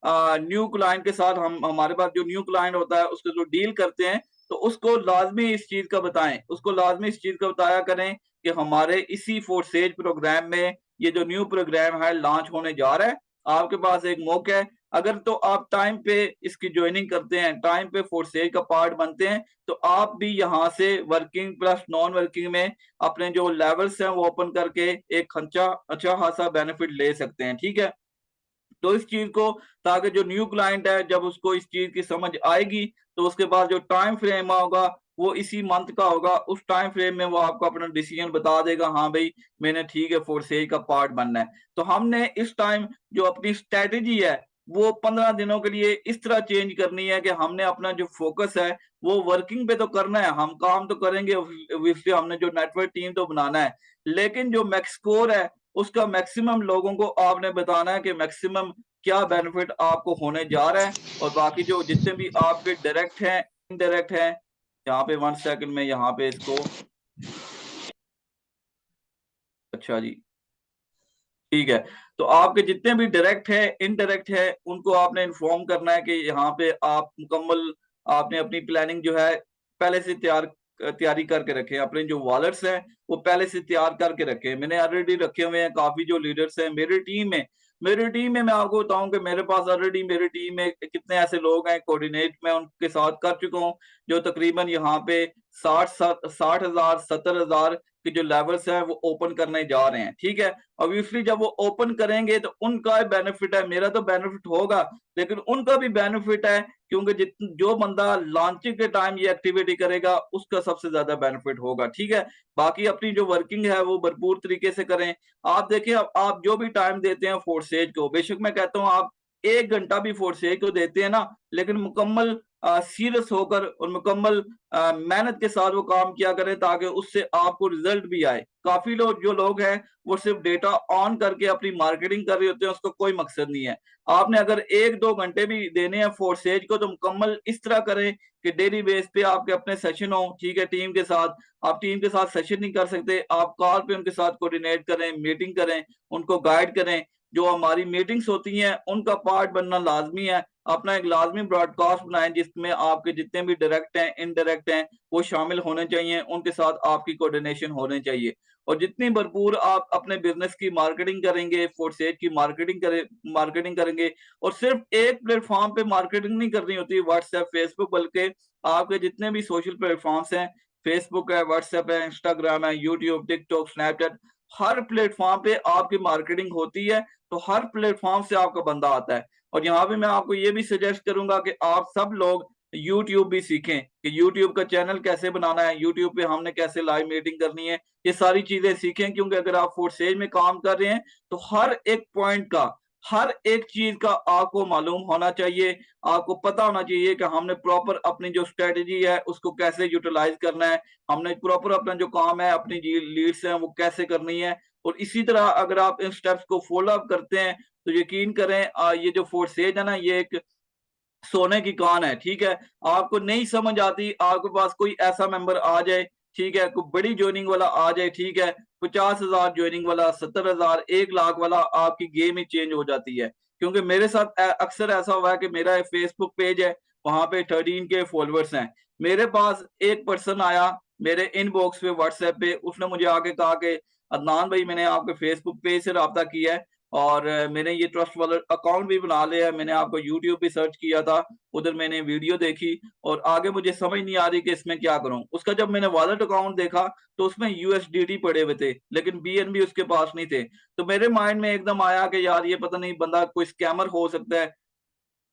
न्यू क्लाइंट के साथ हमारे पास जो न्यू क्लाइंट होता है उसके जो डील करते हैं, तो उसको लाजमी इस चीज का बताएं, उसको लाजमी इस चीज का बताया करें कि हमारे इसी फोर्सेज प्रोग्राम में ये जो न्यू प्रोग्राम है लॉन्च होने जा रहा है, आपके पास एक मौका है। अगर तो आप टाइम पे इसकी ज्वाइनिंग करते हैं, टाइम पे फोर्सेज का पार्ट बनते हैं, तो आप भी यहाँ से वर्किंग प्लस नॉन वर्किंग में अपने जो लेवल्स हैं वो ओपन करके एक अच्छा खासा बेनिफिट ले सकते हैं। ठीक है, तो इस चीज को, ताकि जो न्यू क्लाइंट है जब उसको इस चीज की समझ आएगी, तो उसके बाद जो टाइम फ्रेम होगा वो इसी मंथ का होगा। उस टाइम फ्रेम में वो आपको अपना डिसीजन बता देगा, हाँ भाई मैंने ठीक है फोर्सेज का पार्ट बनना है। तो हमने इस टाइम जो अपनी स्ट्रेटेजी है वो 15 दिनों के लिए इस तरह चेंज करनी है कि हमने अपना जो फोकस है वो वर्किंग पे तो करना है, हम काम तो करेंगे ऑब्वियसली, हमने जो नेटवर्क टीम तो बनाना है, लेकिन जो मैक्स स्कोर है उसका मैक्सिमम लोगों को आपने बताना है कि मैक्सिमम क्या बेनिफिट आपको होने जा रहा है। और बाकी जो जितने भी आपके डायरेक्ट हैं इनडायरेक्ट हैं, यहाँ पे 1 सेकंड में यहाँ पे इसको, अच्छा जी, ठीक है, तो आपके जितने भी डायरेक्ट है इनडायरेक्ट है उनको आपने इन्फॉर्म करना है कि यहाँ पे आप मुकम्मल आपने अपनी प्लानिंग जो है पहले से तैयारी करके रखे, अपने जो वॉलेट्स हैं वो पहले से तैयार करके रखे। मैंने ऑलरेडी रखे हुए हैं, काफी जो लीडर्स हैं मेरी टीम में मैं आपको बताऊं कि मेरे पास ऑलरेडी मेरी टीम में कितने ऐसे लोग हैं, कोऑर्डिनेट मैं उनके साथ कर चुका हूँ, जो तकरीबन यहाँ पे 60,000 70,000 के जो लेवल्स हैं वो ओपन करने जा रहे हैं। ठीक है, ऑब्वियसली जब वो ओपन करेंगे तो उनका बेनिफिट है, मेरा तो बेनिफिट होगा, लेकिन उनका भी बेनिफिट है, क्योंकि जो बंदा लॉन्चिंग के टाइम ये एक्टिविटी करेगा उसका सबसे ज्यादा बेनिफिट होगा। ठीक है, बाकी अपनी जो वर्किंग है वो भरपूर तरीके से करें। आप देखिए, आप जो भी टाइम देते हैं फोर्सेज को, बेशक मैं कहता हूँ आप 1 घंटा भी फोर्सेज को देते हैं ना, लेकिन मुकम्मल सीरियस होकर और मुकम्मल मेहनत के साथ वो काम किया करें, ताकि उससे आपको रिजल्ट भी आए। काफी लोग हैं वो सिर्फ डेटा ऑन करके अपनी मार्केटिंग कर रहे होते हैं, उसका कोई मकसद नहीं है। आपने अगर 1 2 घंटे भी देने हैं फोर्सेज को, तो मुकम्मल इस तरह करें कि डेली बेस पे आपके अपने सेशन हो। ठीक है, टीम के साथ आप टीम के साथ सेशन नहीं कर सकते, आप कॉल पे उनके साथ कोऑर्डिनेट करें, मीटिंग करें, उनको गाइड करें। जो हमारी मीटिंग्स होती हैं उनका पार्ट बनना लाजमी है। अपना एक लाजमी ब्रॉडकास्ट बनाएं जिसमें आपके जितने भी डायरेक्ट हैं इनडायरेक्ट हैं वो शामिल होने चाहिए, उनके साथ आपकी कोऑर्डिनेशन होने चाहिए। और जितनी भरपूर आप अपने बिजनेस की मार्केटिंग करेंगे, फोर्सेज की मार्केटिंग करेंगे, और सिर्फ एक प्लेटफॉर्म पे मार्केटिंग नहीं करनी होती व्हाट्सएप, फेसबुक, बल्कि आपके जितने भी सोशल प्लेटफॉर्म्स हैं, फेसबुक है, व्हाट्सएप है, इंस्टाग्राम है, यूट्यूब, टिकटॉक, स्नैपचैट, हर प्लेटफॉर्म पे आपकी मार्केटिंग होती है, तो हर प्लेटफॉर्म से आपका बंदा आता है। और यहाँ पे मैं आपको ये भी सजेस्ट करूंगा कि आप सब लोग यूट्यूब भी सीखें कि यूट्यूब का चैनल कैसे बनाना है, यूट्यूब पे हमने कैसे लाइव मीटिंग करनी है, ये सारी चीजें सीखें। क्योंकि अगर आप फोर्सेज में काम कर रहे हैं तो हर एक पॉइंट का, हर एक चीज का आपको मालूम होना चाहिए, आपको पता होना चाहिए कि हमने प्रॉपर अपनी जो स्ट्रेटेजी है उसको कैसे यूटिलाइज करना है, हमने प्रॉपर अपना जो काम है, अपनी लीड्स हैं वो कैसे करनी है। और इसी तरह अगर आप इन स्टेप्स को फॉलो अप करते हैं तो यकीन करें, ये जो फोर्सेज है ना, ये एक सोने की कान है, ठीक है। आपको नहीं समझ आती, आपके पास कोई ऐसा मेंबर आ जाए, ठीक है, कोई बड़ी ज्वाइनिंग वाला आ जाए, ठीक है, 50,000 ज्वाइनिंग वाला, 70,000, 1 लाख वाला, आपकी गेम ही चेंज हो जाती है। क्योंकि मेरे साथ अक्सर ऐसा हुआ है कि मेरा फेसबुक पेज है, वहां पे 13 के फॉलोअर्स हैं। मेरे पास एक पर्सन आया मेरे इनबॉक्स पे व्हाट्सएप पे, उसने मुझे आके कहा कि अदनान भाई, मैंने आपके फेसबुक पेज से राब्ता किया है और मैंने ये ट्रस्ट वाला अकाउंट भी बना लिया है, मैंने आपको यूट्यूब पे सर्च किया था, उधर मैंने वीडियो देखी और आगे मुझे समझ नहीं आ रही कि इसमें क्या करूं। उसका जब मैंने वॉलेट अकाउंट देखा तो उसमें यूएसडीटी पड़े हुए थे, लेकिन बीएनबी उसके पास नहीं थे। तो मेरे माइंड में एकदम आया कि यार ये पता नहीं बंदा कोई स्कैमर हो सकता है,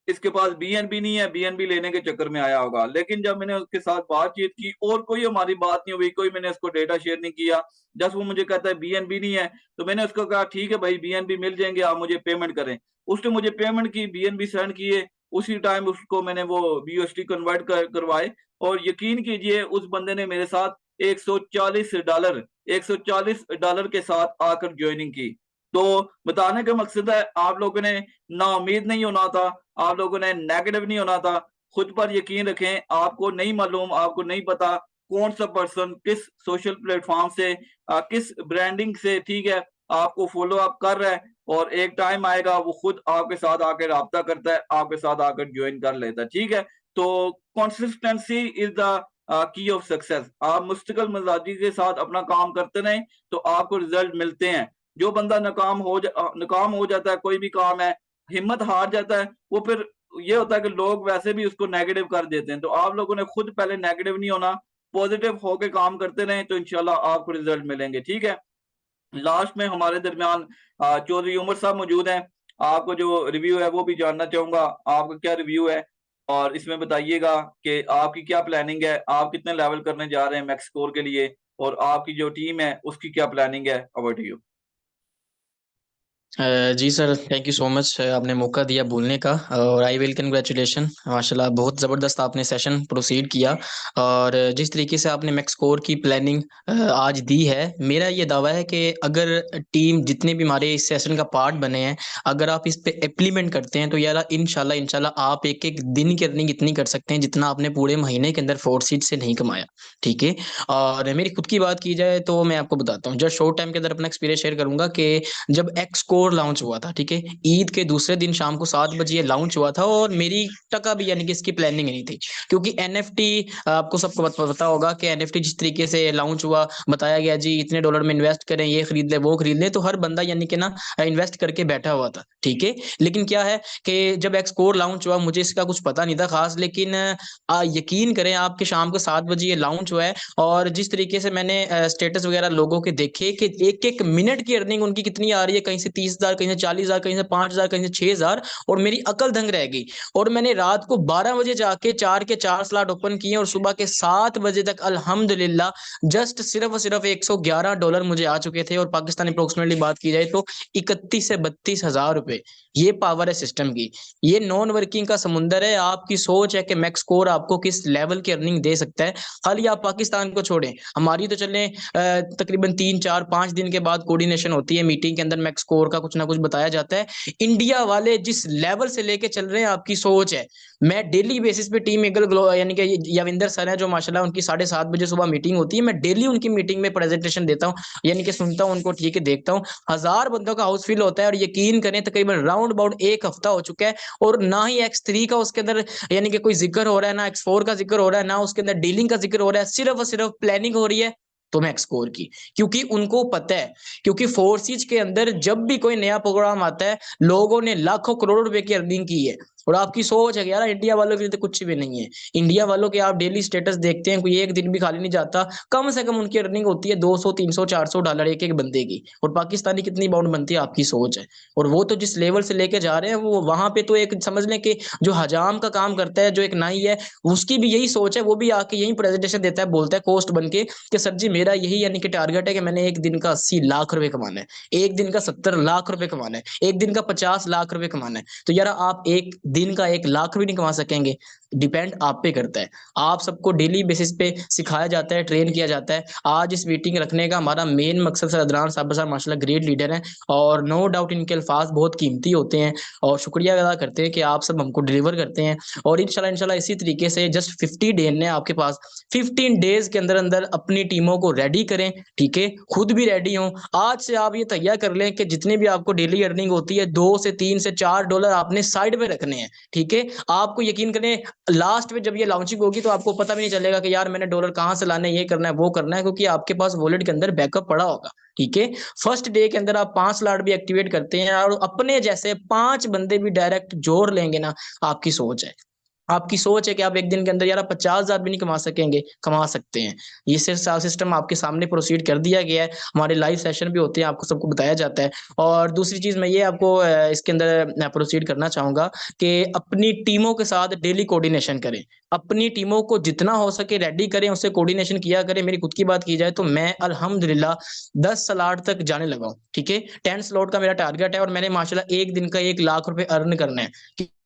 इसके पास बीएनबी नहीं है, बीएनबी लेने के चक्कर में आया होगा। लेकिन जब मैंने उसके साथ बातचीत की और कोई हमारी बात नहीं हुई, कोई मैंने उसको डेटा शेयर नहीं किया, जस्ट वो मुझे कहता है बीएनबी नहीं है, तो मैंने उसको कहा ठीक है भाई, बीएनबी मिल जाएंगे, आप मुझे पेमेंट करें। उसने मुझे पेमेंट की, बीएनबी सेंड किए, उसी टाइम उसको मैंने वो बीयूएसडी कन्वर्ट करवाए। और यकीन कीजिए उस बंदे ने मेरे साथ $140 $140 के साथ आकर ज्वाइनिंग की। तो बताने का मकसद है, आप लोगों ने ना उम्मीद नहीं होना था, आप लोगों ने नेगेटिव नहीं होना था। खुद पर यकीन रखें, आपको नहीं मालूम, आपको नहीं पता कौन सा पर्सन किस सोशल प्लेटफॉर्म से, किस ब्रांडिंग से, ठीक है, आपको फॉलो अप कर रहा है, और एक टाइम आएगा वो खुद आपके साथ आकर राब्ता करता है, आपके साथ आकर ज्वाइन कर लेता है, ठीक है। तो consistency is the key of success. आप मुस्तकिल मिजाजी के साथ अपना काम करते रहें तो आपको रिजल्ट मिलते हैं। जो बंदा नाकाम हो जाता है, कोई भी काम है, हिम्मत हार जाता है, वो फिर ये होता है कि लोग वैसे भी उसको नेगेटिव कर देते हैं। तो आप लोगों ने खुद पहले नेगेटिव नहीं होना, पॉजिटिव होके काम करते रहें तो इंशाल्लाह आपको रिजल्ट मिलेंगे, ठीक है। लास्ट में हमारे दरमियान चौधरी उमर साहब मौजूद हैं। आपको जो रिव्यू है वो भी जानना चाहूंगा, आपका क्या रिव्यू है, और इसमें बताइएगा कि आपकी क्या प्लानिंग है, आप कितने लेवल करने जा रहे हैं मैक्स स्कोर के लिए, और आपकी जो टीम है उसकी क्या प्लानिंग है। Over to you. जी sir, thank you so much, आपने मौका दिया बोलने का, और आई विल कंग्रेचुलेशन, माशाल्लाह बहुत ज़बरदस्त आपने सेशन प्रोसीड किया। और जिस तरीके से आपने मैक्स स्कोर की प्लानिंग आज दी है, मेरा ये दावा है कि अगर टीम जितने भी हमारे इस सेशन का पार्ट बने हैं, अगर आप इस पे इम्प्लीमेंट करते हैं तो यार इंशाल्लाह इंशाल्लाह आप एक एक दिन की अर्निंग इतनी कर सकते हैं जितना आपने पूरे महीने के अंदर फोर्स से नहीं कमाया। ठीक है। और मेरी खुद की बात की जाए तो मैं आपको बताता हूँ, जस्ट शॉर्ट टाइम के अंदर अपना एक्सपीरियंस शेयर करूंगा कि जब एक्स कोर लॉन्च हुआ था, ठीक है, ईद के दूसरे दिन शाम को 7 बजे ये लॉन्च हुआ था, और मेरी टका भी यानी कि इसकी प्लानिंग नहीं थी, क्योंकि एनएफटी आपको सबको पता होगा कि एनएफटी जिस तरीके से लॉन्च हुआ, बताया गया जी इतने डॉलर में इन्वेस्ट करें, ये खरीद ले वो खरीद ले, तो हर बंदा यानी कि ना इन्वेस्ट करके बैठा हुआ था, ठीक है। लेकिन क्या है कि जब एक्स कोर लॉन्च हुआ, मुझे इसका कुछ पता नहीं था खास, लेकिन यकीन करें आपके शाम को 7 बजे ये लॉन्च हुआ है, और जिस तरीके से मैंने स्टेटस वगैरह लोगों के देखे कि एक एक मिनट की अर्निंग उनकी कितनी आ रही है, कहीं से 30,000, कहीं से 40,000, कहीं से 5,000, कहीं से 6,000, और मेरी अकल दंग रह गई। और मैंने रात को 12 बजे जाके 4 के 4 स्लॉट ओपन किए, और सुबह के 7 बजे तक अल्हम्दुलिल्लाह जस्ट सिर्फ और सिर्फ $111 मुझे आ चुके थे, और पाकिस्तानी अप्रोक्सीमेटली बात की जाए तो 31 से 32,000 रुपए। ये पावर है सिस्टम की, ये नॉन वर्किंग का समुंदर है। आपकी सोच है कि मैक्स स्कोर आपको किस लेवल की अर्निंग दे सकता है। खाली आप पाकिस्तान को छोड़ें, हमारी तो चले तकरीबन 3 4 5 दिन के बाद कोऑर्डिनेशन होती है, मीटिंग के अंदर मैक्स स्कोर का कुछ ना कुछ बताया जाता है। इंडिया वाले जिस लेवल से लेके चल रहे हैं, आपकी सोच है, मैं डेली बेसिस पे टीम ईगल यानी कि याविंदर सर है जो माशाल्लाह, उनकी 7:30 बजे सुबह मीटिंग होती है, मैं डेली उनकी मीटिंग में प्रेजेंटेशन देता हूँ, यानी कि सुनता हूँ उनको, ठीक है, देखता हूँ। 1000 बंदों का हाउस फिल होता है, और यकीन करें तकरीबन राउंड अबाउट 1 हफ्ता हो चुका है, और ना ही X3 का उसके अंदर यानी कि कोई जिक्र हो रहा है, ना X4 का जिक्र हो रहा है, ना उसके अंदर डीलिंग का जिक्र हो रहा है, सिर्फ और सिर्फ प्लानिंग हो रही है। तो मैक्स कोर की, क्योंकि उनको पता है, क्योंकि फोर्सेज के अंदर जब भी कोई नया प्रोग्राम आता है लोगों ने लाखों करोड़ रुपए की अर्निंग की है। और आपकी सोच है कि यार इंडिया वालों के लिए तो कुछ भी नहीं है। इंडिया वालों के आप डेली स्टेटस देखते हैं, कोई एक दिन भी खाली नहीं जाता, कम से कम उनकी अर्निंग होती है 200 300 400 डॉलर एक एक बंदे की। और पाकिस्तानी कितनी बाउंड बनती है, आपकी सोच है। और वो तो जिस लेवल से लेके जा रहे हैं, वो वहां पे तो एक समझ लें कि जो हजाम का काम करता है, जो एक नाई है, उसकी भी यही सोच है। वो भी आके यही प्रेजेंटेशन देता है, बोलता है कोस्ट बन के कि सर जी मेरा यही यानी कि टारगेट है कि मैंने एक दिन का 80 लाख रुपए कमाना है, एक दिन का 70 लाख रुपए कमाना है, एक दिन का 50 लाख रुपए कमाना है। तो यार आप एक दिन का 1 लाख भी नहीं कमा सकेंगे। डिपेंड आप पे करता है। आप सबको डेली बेसिस पे सिखाया जाता है, ट्रेन किया जाता है। आज इस मीटिंग रखने का हमारा मेन मकसद सर अदनान साहब माशाल्लाह ग्रेट लीडर हैं, और नो डाउट इनके अल्फाज बहुत कीमती होते हैं, और शुक्रिया अदा करते हैं कि आप सब हमको डिलीवर करते हैं। और इंशाल्लाह इंशाल्लाह इसी तरीके से जस्ट 50 डे ने आपके पास 15 डेज के अंदर अंदर अपनी टीमों को रेडी करें, ठीक है, खुद भी रेडी हों। आज से आप ये तैयार कर लें कि जितनी भी आपको डेली अर्निंग होती है 2 से 3 से 4 डॉलर आपने साइड पे रखने हैं, ठीक है। आपको यकीन करें लास्ट में जब ये लॉन्चिंग होगी तो आपको पता भी नहीं चलेगा कि यार मैंने डॉलर कहाँ से लाने, ये करना है वो करना है, क्योंकि आपके पास वॉलेट के अंदर बैकअप पड़ा होगा, ठीक है। फर्स्ट डे के अंदर आप 5 स्लॉट भी एक्टिवेट करते हैं और अपने जैसे 5 बंदे भी डायरेक्ट जोड़ लेंगे ना, आपकी सोच है, आपकी सोच है कि आप एक दिन के अंदर यार 50,000 भी नहीं कमा सकेंगे, कमा सकते हैं। ये सिस्टम आपके सामने प्रोसीड कर दिया गया है। हमारे लाइव सेशन भी होते हैं, आपको सबको बताया जाता है। और दूसरी चीज मैं ये आपको इसके अंदर प्रोसीड करना चाहूंगा कि अपनी टीमों के साथ डेली कोऑर्डिनेशन करें, अपनी टीमों को जितना हो सके रेडी करें, उससे कोऑर्डिनेशन किया करें। मेरी खुद की बात की जाए तो मैं अल्हम्दुलिल्लाह 10 स्लॉट तक जाने लगा हूं, ठीक है। 10 स्लॉट का मेरा टारगेट है और मैंने माशाल्लाह एक दिन का 1 लाख रुपए अर्न करना है,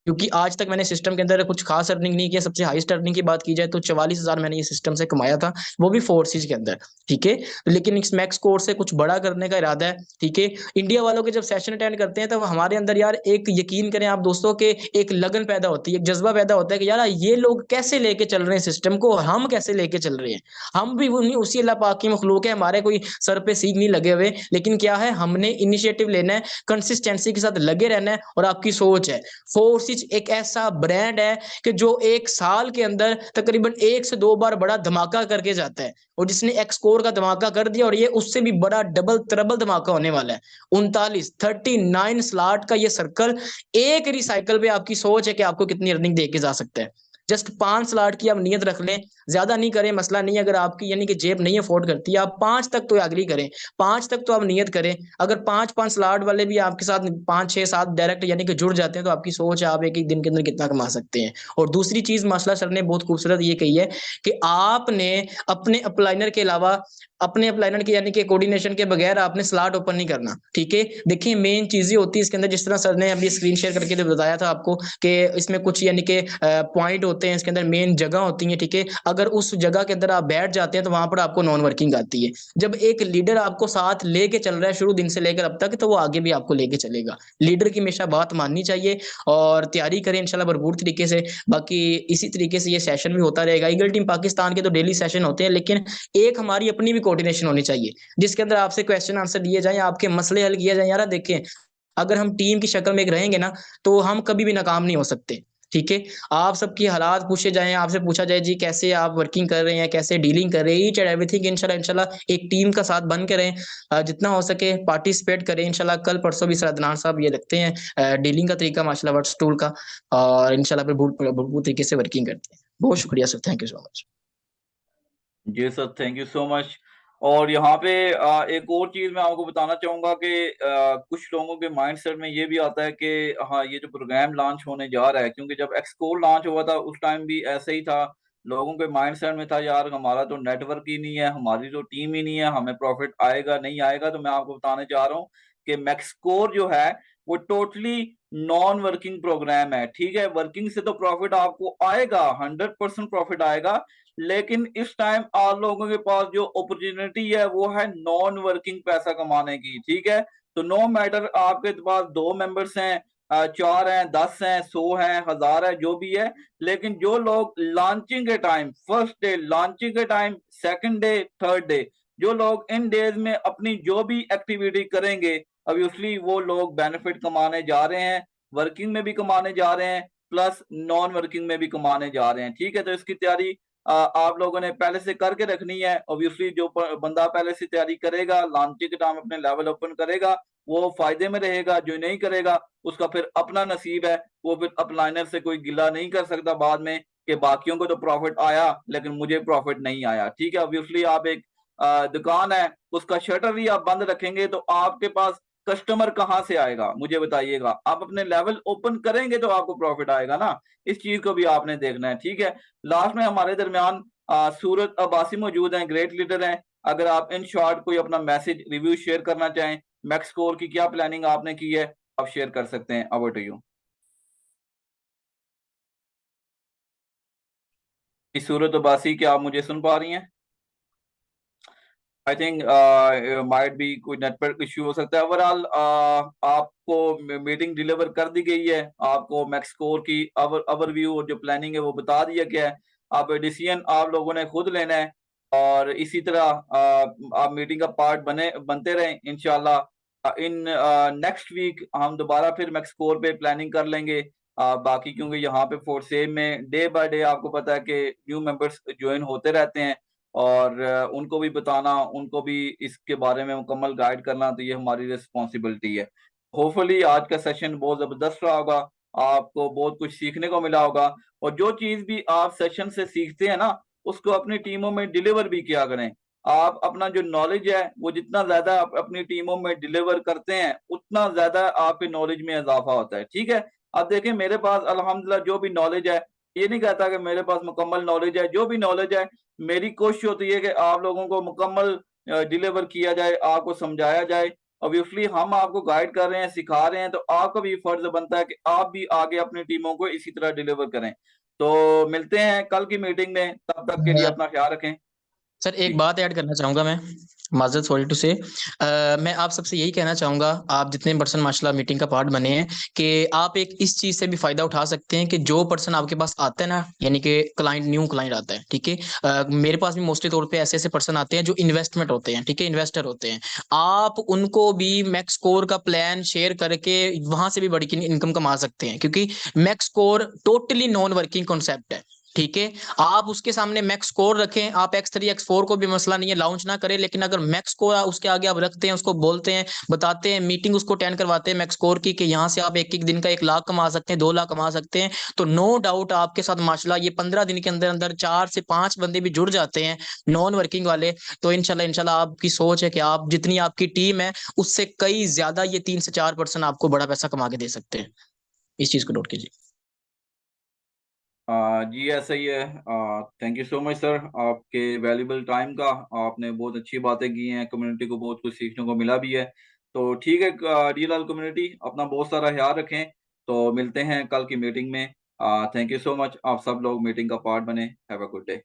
क्योंकि आज तक मैंने सिस्टम के अंदर कुछ खास अर्निंग नहीं किया। सबसे हाईएस्ट अर्निंग की बात की जाए तो 44,000 मैंने ये सिस्टम से कमाया था, वो भी फोर्सेज के अंदर, ठीक है। लेकिन इस मैक्स कोर्स से कुछ बड़ा करने का इरादा है, ठीक है। इंडिया वालों के जब सेशन अटेंड करते हैं तो हमारे अंदर यार एक यकीन करें आप दोस्तों के एक लगन पैदा होती है, एक जज्बा पैदा होता है कि यार ये लोग कैसे लेके चल रहे हैं सिस्टम को, हम कैसे लेके चल रहे हैं। हम भी उन्हीं उसी अल्लाह पाक की मखलूक है, हमारे कोई सर पे सीग नहीं लगे हुए, लेकिन क्या है हमने इनिशिएटिव लेना है, कंसिस्टेंसी के साथ लगे रहना है। और आपकी सोच है, फोर्सिज एक ऐसा ब्रांड है कि जो एक साल के अंदर तकरीबन 1 से 2 बार बड़ा धमाका करके जाता है, और जिसने एक्सकोर का धमाका कर दिया और ये उससे भी बड़ा डबल ट्रबल धमाका होने वाला है। 39 स्लॉट का ये सर्कल एक रिसाइकल पे आपकी सोच है कि आपको कितनी अर्निंग दे के जा सकता है। जस्ट 5 स्लॉट की आप नियत रख लें, ज्यादा नहीं करें, मसला नहीं। अगर आपकी यानी कि जेब नहीं अफोर्ड करती, आप 5 तक तो एग्री करें, 5 तक तो आप नियत करें। अगर 5-5 स्लॉट वाले भी आपके साथ 5 6 7 डायरेक्ट यानी कि जुड़ जाते हैं, तो आपकी सोच है आप एक एक दिन के अंदर कितना कमा सकते हैं। और दूसरी चीज माशाल्लाह सर ने बहुत खूबसूरत ये कही है कि आपने अपने अपलाइनर के अलावा, अपने अपलाइनर के यानी कि कोऑर्डिनेशन के बगैर आपने स्लॉट ओपन नहीं करना, ठीक है। देखिए मेन चीजें होती है इसके अंदर, जिस तरह सर ने अभी स्क्रीन शेयर करके बताया था आपको कि इसमें कुछ यानी कि पॉइंट होते हैं, इसके अंदर मेन जगह होती है, ठीक है। अगर उस जगह के अंदर आप बैठ जाते हैं तो वहां पर आपको नॉन वर्किंग आती है। जब एक लीडर आपको साथ लेके चल रहा है शुरू दिन से लेकर अब तक, तो वो आगे भी आपको लेके चलेगा। लीडर की हमेशा बात माननी चाहिए और तैयारी करें इंशाल्लाह भरपूर तरीके से। बाकी इसी तरीके से ये सेशन भी होता रहेगा। ईगल टीम पाकिस्तान के तो डेली सेशन होते हैं, लेकिन एक हमारी अपनी भी कोऑर्डिनेशन होनी चाहिए, जिसके अंदर आपसे क्वेश्चन आंसर दिए जाएं, आपके मसले हल किए जाएं। यार देखें, अगर हम टीम की शक्ल में एक रहेंगे ना, तो हम कभी भी नाकाम नहीं हो सकते, ठीक है। आप सबकी हालात पूछे जाएं, आपसे पूछा जाए जी कैसे आप वर्किंग कर रहे हैं, कैसे डीलिंग कर रहे हैं, ईच एंड एवरीथिंग इंशाल्लाह इंशाल्लाह एक टीम का साथ बन के रहें। जितना हो सके पार्टिसिपेट करें इंशाल्लाह। कल परसों भी सर अदनान साहब ये रखते हैं डीलिंग का तरीका माशाल्लाह वर्ड्स टूल का, और इंशाल्लाह फिर भरपूर तरीके से वर्किंग करते हैं। बहुत शुक्रिया sir, thank you so much. जी sir, thank you so much. और यहाँ पे एक और चीज मैं आपको बताना चाहूंगा कि कुछ लोगों के माइंडसेट में ये भी आता है कि हाँ ये जो प्रोग्राम लॉन्च होने जा रहा है, क्योंकि जब एक्सकोर लॉन्च हुआ था उस टाइम भी ऐसे ही था। लोगों के माइंडसेट में था यार हमारा तो नेटवर्क ही नहीं है, हमारी तो टीम ही नहीं है, हमें प्रॉफिट आएगा नहीं आएगा। तो मैं आपको बताने जा रहा हूँ कि मैक्सकोर जो है वो टोटली नॉन वर्किंग प्रोग्राम है, ठीक है। वर्किंग से तो प्रॉफिट आपको आएगा, 100% प्रॉफिट आएगा, लेकिन इस टाइम आप लोगों के पास जो अपॉर्चुनिटी है वो है नॉन वर्किंग पैसा कमाने की, ठीक है। तो नो मैटर आपके पास 2 मेंबर्स हैं, 4 हैं, 10 हैं, 100 हैं, 1000 है, जो भी है। लेकिन जो लोग लॉन्चिंग के टाइम, फर्स्ट डे लॉन्चिंग के time, second day, third day, जो लोग इन डेज में अपनी जो भी एक्टिविटी करेंगे, ऑब्वियसली वो लोग बेनिफिट कमाने जा रहे हैं, वर्किंग में भी कमाने जा रहे हैं, प्लस नॉन वर्किंग में भी कमाने जा रहे हैं, ठीक है। तो इसकी तैयारी आप लोगों ने पहले से करके रखनी है। ऑब्वियसली जो बंदा पहले से तैयारी करेगा, लॉन्चिंग के टाइम अपने लेवल ओपन करेगा, वो फायदे में रहेगा। जो नहीं करेगा उसका फिर अपना नसीब है, वो फिर अपलाइनर से कोई गिला नहीं कर सकता बाद में कि बाकियों को तो प्रॉफिट आया लेकिन मुझे प्रॉफिट नहीं आया। ठीक है, ऑब्वियसली आप एक दुकान है, उसका शटर ही आप बंद रखेंगे तो आपके पास कस्टमर कहाँ से आएगा, मुझे बताइएगा। आप अपने लेवल ओपन करेंगे तो आपको प्रॉफिट आएगा ना, इस चीज को भी आपने देखना है। ठीक है, लास्ट में हमारे दरमियान सूरत अब्बासी मौजूद हैं, ग्रेट लीडर हैं। अगर आप इन शॉर्ट कोई अपना मैसेज रिव्यू शेयर करना चाहें, मैक्स स्कोर की क्या प्लानिंग आपने की है, आप शेयर कर सकते हैं। Over to you. Surat Abbasi, क्या आप मुझे सुन पा रही हैं? आई थिंक माइट बी कोई नेटवर्क इश्यू हो सकता है। ओवरऑल आपको मीटिंग डिलीवर कर दी गई है, आपको मैक्स स्कोर की ओवरव्यू और जो प्लानिंग है वो बता दिया गया है। अब डिसीजन आप लोगों ने खुद लेना है और इसी तरह आप मीटिंग का पार्ट बनते रहें इंशाल्लाह। इन नेक्स्ट वीक हम दोबारा फिर मैक्स स्कोर पे प्लानिंग कर लेंगे। बाकी क्योंकि यहाँ पे फोर्थ सेम में डे बाय डे आपको पता है कि न्यू मेंबर्स ज्वाइन होते रहते हैं और उनको भी बताना, उनको भी इसके बारे में मुकम्मल गाइड करना, तो ये हमारी रिस्पॉन्सिबिलिटी है। होपफुली आज का सेशन बहुत जबरदस्त रहा होगा, आपको बहुत कुछ सीखने को मिला होगा और जो चीज भी आप सेशन से सीखते हैं ना, उसको अपनी टीमों में डिलीवर भी किया करें। आप अपना जो नॉलेज है वो जितना ज्यादा आप अपनी टीमों में डिलीवर करते हैं उतना ज्यादा आपके नॉलेज में इजाफा होता है। ठीक है, अब देखें मेरे पास अल्हम्दुलिल्लाह जो भी नॉलेज है, ये नहीं कहता कि मेरे पास मुकम्मल नॉलेज है, जो भी नॉलेज है मेरी कोशिश होती है कि आप लोगों को मुकम्मल डिलीवर किया जाए, आपको समझाया जाए। ऑब्वियसली हम आपको गाइड कर रहे हैं, सिखा रहे हैं, तो आपका भी फर्ज बनता है कि आप भी आगे अपनी टीमों को इसी तरह डिलीवर करें। तो मिलते हैं कल की मीटिंग में, तब तक के लिए अ, अपना ख्याल रखें सर एक जी। बात ऐड करना चाहूँगा मैं, माज़रत सॉरी टू से मैं आप सबसे यही कहना चाहूँगा, आप जितने पर्सन माशाल्लाह मीटिंग का पार्ट बने हैं, कि आप एक इस चीज़ से भी फ़ायदा उठा सकते हैं कि जो पर्सन आपके पास आता है ना, यानी कि क्लाइंट न्यू क्लाइंट आता है, ठीक है? मेरे पास भी मोस्टली तौर पे ऐसे-ऐसे पर्सन आते हैं जो इन्वेस्टमेंट होते हैं, ठीक है? इन्वेस्टर होते हैं। आप उनको भी मैक्स स्कोर का प्लान शेयर करके वहाँ से भी बड़ी इनकम कमा सकते हैं, क्योंकि max score totally non working concept है। ठीक है, आप उसके सामने मैक्स स्कोर रखें, आप X3 X4 को भी मसला नहीं है, लॉन्च ना करें, लेकिन अगर मैक्स स्कोर उसके आगे आप रखते हैं, उसको बोलते हैं, बताते हैं, मीटिंग उसको अटेंड करवाते हैं मैक्स स्कोर की, कि यहाँ से आप एक एक दिन का 1 लाख कमा सकते हैं, 2 लाख कमा सकते हैं, तो नो डाउट आपके साथ माशाल्लाह ये 15 दिन के अंदर अंदर 4 से 5 बंदे भी जुड़ जाते हैं नॉन वर्किंग वाले। तो इंशाल्लाह इंशाल्लाह आपकी सोच है कि आप जितनी आपकी टीम है उससे कई ज्यादा ये 3 से 4% आपको बड़ा पैसा कमा के दे सकते हैं। इस चीज को नोट कीजिए। जी ऐसा ही है। Thank you so much sir, आपके वैल्यूबल टाइम का। आपने बहुत अच्छी बातें की हैं, कम्युनिटी को बहुत कुछ सीखने को मिला भी है। तो ठीक है, डीएलएल कम्युनिटी अपना बहुत सारा ख्याल रखें। तो मिलते हैं कल की मीटिंग में। थैंक यू सो मच, आप सब लोग मीटिंग का पार्ट बने। Have a good day.